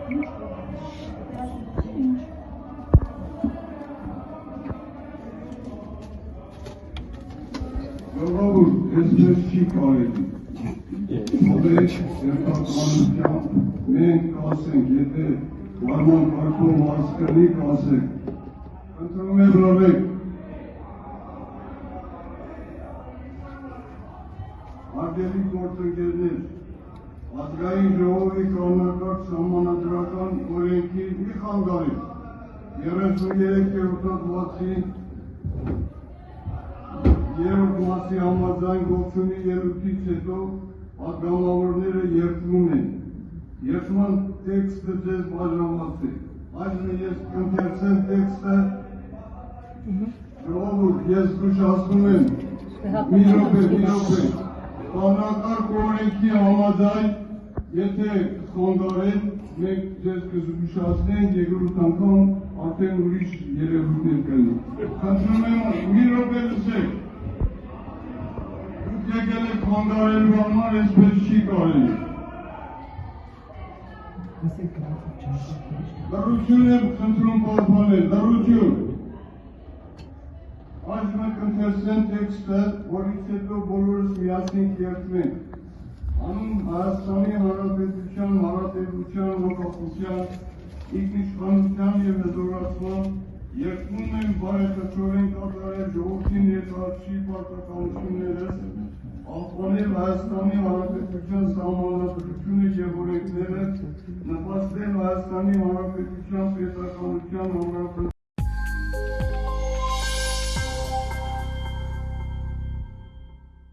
Ժողովուրդ, այսպես չի կարելի։ Ովեջ երկականությամբ մենք կասենք, եթե վարման կարգով հասկանի կասենք, ընտրում եմ լավեք։ Արգելի գործընկերներ, ազգային ժողովի կանոնակարգ սահմանադրական օրենքի մի խանգարեք 33-րդ հատվածի երրորդ մասի համաձայն գործունի ելույթից հետո պատգամավորները երդվում են։ Երդման տեքստը ձեզ բաժանված է։ Այժմ ես կընթերցեմ տեքստը։ Ժողովուրդ, ես զգուշացնում եմ, մի րոպե, կանոնակարգ օրենքի համաձայն, եթե խանգարեն, մենք ձեզ կզգուշացնենք, երկրորդ անգամ արդեն ուրիշ երևույթներ կլինի։ Խնդրում եմ, մի րոպե լսեք։ Դուք եկել եք խանգարելու համար, այսպես չի կարելի։ Լռություն եմ խնդրում պահպանել, լռություն։ Այժմ կընթերցեմ տեքստը, որից հետո բոլորս միասին կերտվենք։ Անուն Հայաստանի Հանրապետության Հանրապետության անկախության, ինքնիշխանության և հզորացման երդվում եմ բարեխաչորեն կատարել ժողովրդի ներկայացուցիչ պարտականությունները, պահպանել Հայաստանի Հանրապետության սահմանադրությունը և օրենքները, նպաստել Հայաստանի Հանրապետության պետականության